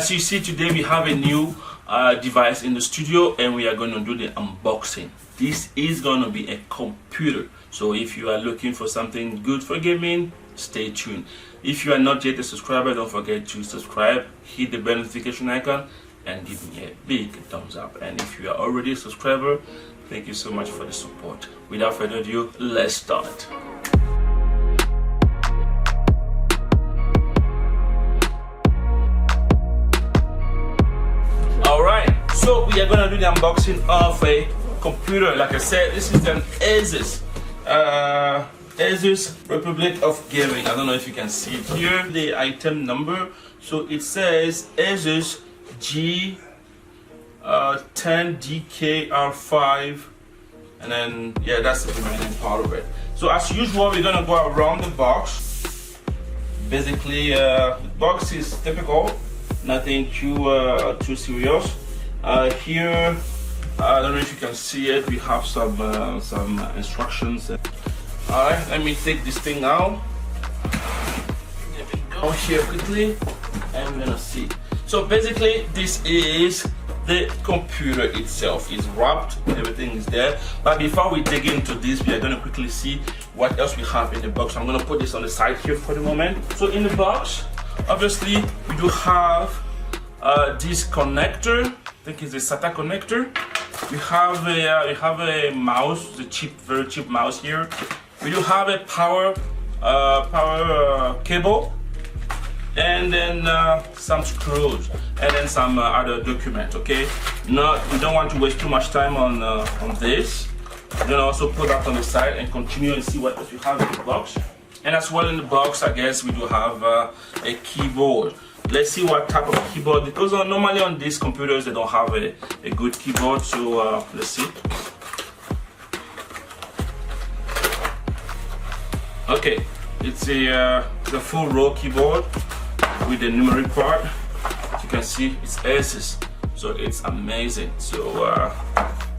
As you see today, we have a new device in the studio and we are going to do the unboxing. This is going to be a computer, so if you are looking for something good for gaming, stay tuned. If you are not yet a subscriber, don't forget to subscribe, hit the bell notification icon and give me a big thumbs up. And if you are already a subscriber, thank you so much for the support. Without further ado, let's start. Alright, so we are going to do the unboxing of a computer. Like I said, this is an Asus Republic of Gaming. I don't know if you can see it here, the item number. So it says Asus G10DK R5, and then yeah, that's the remaining part of it. So as usual, we're gonna go around the box. Basically, the box is typical, nothing too serious. Here, I don't know if you can see it. We have some instructions. All right, let me take this thing out. There we go here quickly, and we're gonna see. So basically, this is the computer itself. It's wrapped, everything is there. But before we dig into this, we are gonna quickly see what else we have in the box. I'm gonna put this on the side here for the moment. So in the box, obviously, we do have this connector. I think it's a SATA connector. We have a mouse, the very cheap mouse here. We do have a power cable, and then some screws, and then some other documents. Okay, we don't want to waste too much time on this. We're gonna also put that on the side and continue and see what else we have in the box. And as well in the box, I guess we do have a keyboard. Let's see what type of keyboard, because normally on these computers they don't have a good keyboard. So let's see. Okay, it's a full row keyboard with the numeric part. As you can see, it's Asus, so it's amazing. So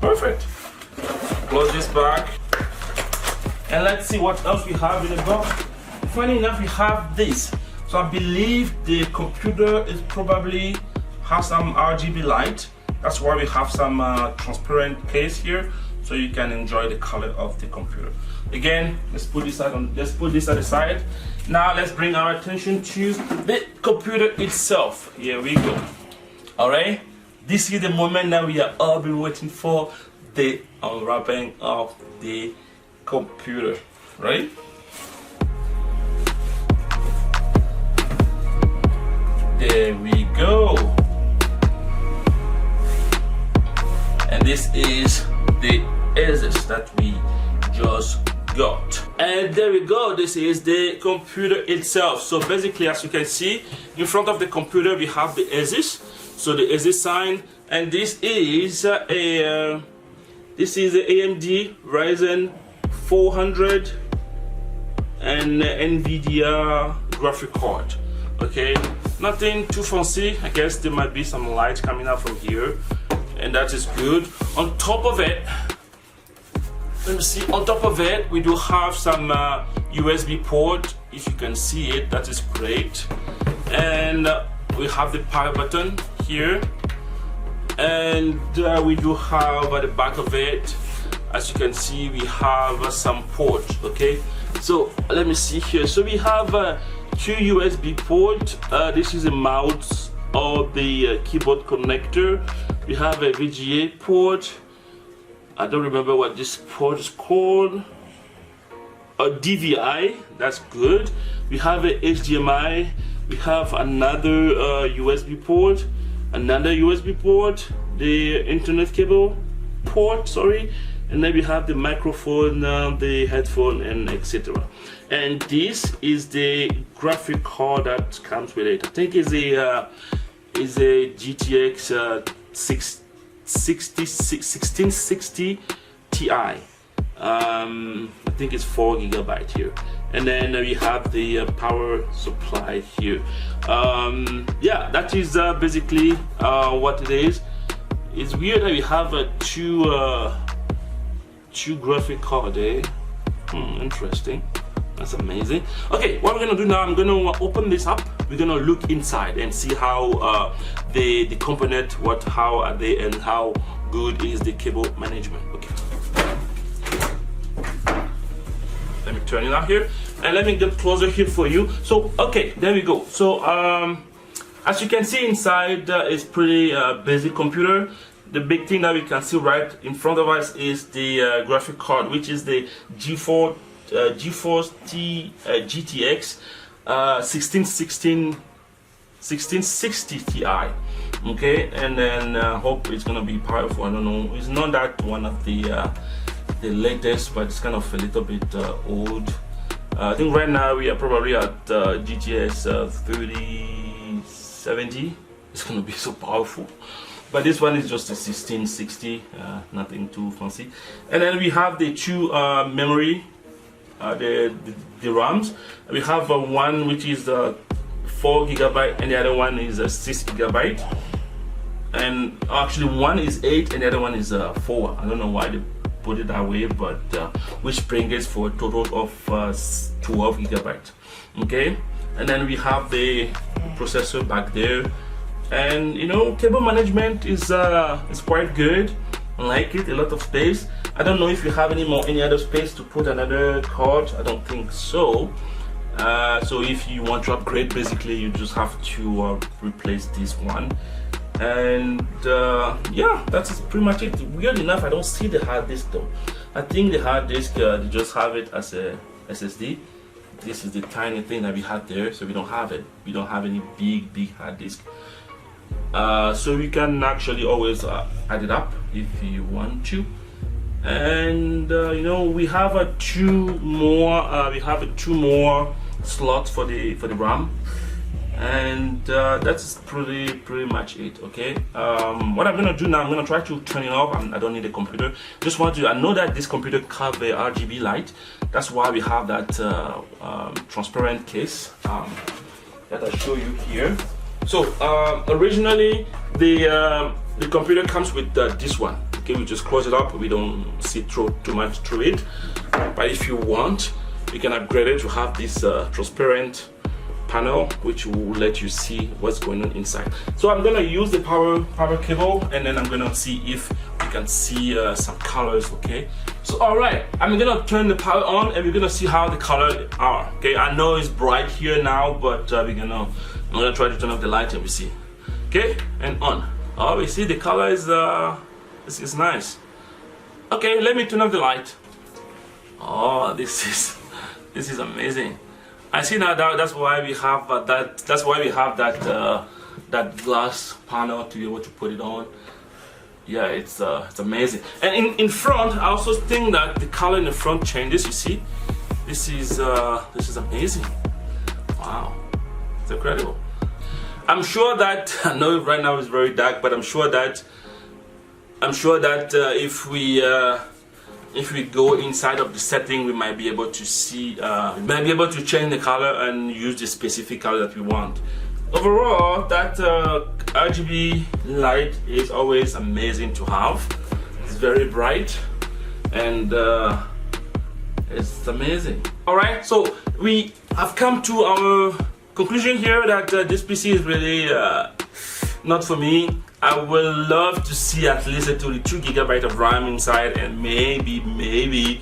perfect. Close this back, and let's see what else we have in the box. Funny enough, we have this. So I believe the computer is probably has some RGB light. That's why we have some transparent case here, so you can enjoy the color of the computer. Again, let's put this at the side. Now let's bring our attention to the computer itself. Here we go. All right, this is the moment that we have all been waiting for, the unwrapping of the computer, right? There we go. And this is the Asus that we just got. And there we go. This is the computer itself. So basically, as you can see, in front of the computer we have the Asus. So the Asus sign, and this is a AMD Ryzen 400 and NVIDIA graphic card. Okay, nothing too fancy. I guess there might be some light coming out from here, and that is good. On top of it, let me see. On top of it, we do have some USB port. If you can see it, that is great. And we have the power button here, and we do have at the back of it, as you can see, we have some ports. Okay, so let me see here. So we have two USB ports. This is a mouse or the keyboard connector. We have a VGA port. I don't remember what this port is called. A DVI, that's good. We have a HDMI. We have another USB port, another USB port, the internet cable port, sorry, and then we have the microphone, the headphone, and etc. And this is the graphic card that comes with it. I think it's a GTX 1660 Ti. I think it's 4 GB here. And then we have the power supply here. Yeah, that is basically what it is. It's weird that we have two graphic card, eh? Interesting. That's amazing. Okay, what we're gonna do now, I'm gonna open this up we're gonna look inside and see how the component, how are they, and how good is the cable management. Okay, let me turn it out here and let me get closer here for you. So okay, there we go. So as you can see inside, it's pretty basic computer. The big thing that we can see right in front of us is the graphic card, which is the GeForce GTX 1660 Ti. Okay, and then hope it's gonna be powerful. I don't know, it's not that one of the latest, but it's kind of a little bit old. I think right now we are probably at GTX 3070. It's gonna be so powerful. But this one is just a 1660, nothing too fancy. And then we have the two memory, the RAMs. We have one which is 4 GB and the other one is 6 GB. And actually one is 8 and the other one is 4. I don't know why they put it that way, but which brings it for a total of 12 GB. Okay, and then we have the processor back there. And you know, cable management is quite good. I like it, a lot of space. I don't know if you have any other space to put another card. I don't think so. So if you want to upgrade, basically you just have to replace this one. And yeah, that's pretty much it. Weird enough, I don't see the hard disk though. I think the hard disk, they just have it as a SSD. This is the tiny thing that we had there, so we don't have it. We don't have any big hard disk. So we can actually always add it up if you want to. And you know, we have two more slots for the RAM, and that's pretty much it. Okay, what I'm gonna do now, I'm gonna try to turn it off. I don't need a computer. I know that this computer has the RGB light. That's why we have that transparent case that I show you here. So originally the computer comes with this one. Okay, we just close it up. We don't see too much through it. But if you want, you can upgrade it to have this transparent panel, which will let you see what's going on inside. So I'm gonna use the power cable, and then I'm gonna see if we can see some colors. Okay, so all right, I'm gonna turn the power on and we're gonna see how the colors are. Okay, I know it's bright here now, but I'm gonna try to turn off the light and we see. Okay, and on. Oh, we see the color is nice. Okay, let me turn off the light. Oh, this is amazing. I see now that's why we have that glass panel to be able to put it on. Yeah, it's amazing. And in front, I also think that the color in the front changes. You see, this is amazing. Wow, it's incredible. I'm sure that, I know right now it's very dark, but I'm sure that if we go inside of the setting, we might be able to see, change the color and use the specific color that we want. Overall, that RGB light is always amazing to have. It's very bright and it's amazing. Alright, so we have come to our conclusion here that this PC is really not for me. I would love to see at least a 32 GB of RAM inside and maybe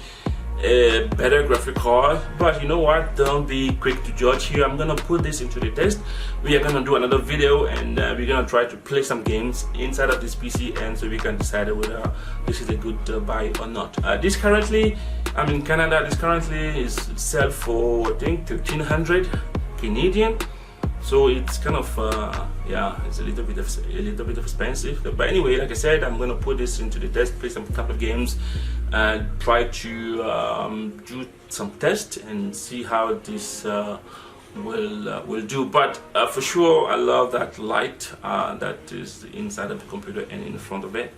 a better graphic card. But you know what, don't be quick to judge here. I'm gonna put this into the test. We are gonna do another video and we're gonna try to play some games inside of this PC, and so we can decide whether this is a good buy or not. This currently, I'm in Canada, this currently is sell for I think 1,300 Canadian. So it's kind of yeah, it's a little bit expensive. But anyway, like I said, I'm gonna put this into the test, play some couple of games, and try to do some tests and see how this will do. But for sure, I love that light that is inside of the computer and in front of it.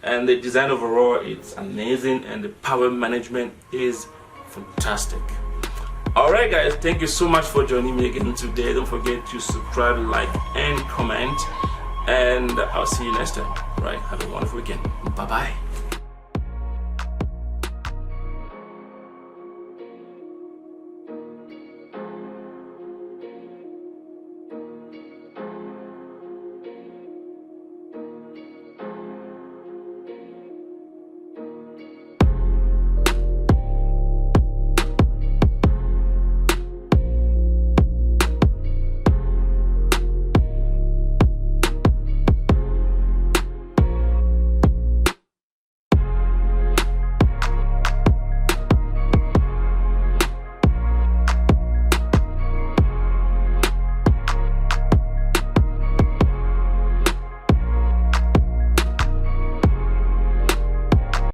And the design overall, it's amazing, and the power management is fantastic. Alright guys, thank you so much for joining me again today. Don't forget to subscribe, like, and comment. And I'll see you next time. Right, have a wonderful weekend. Bye bye.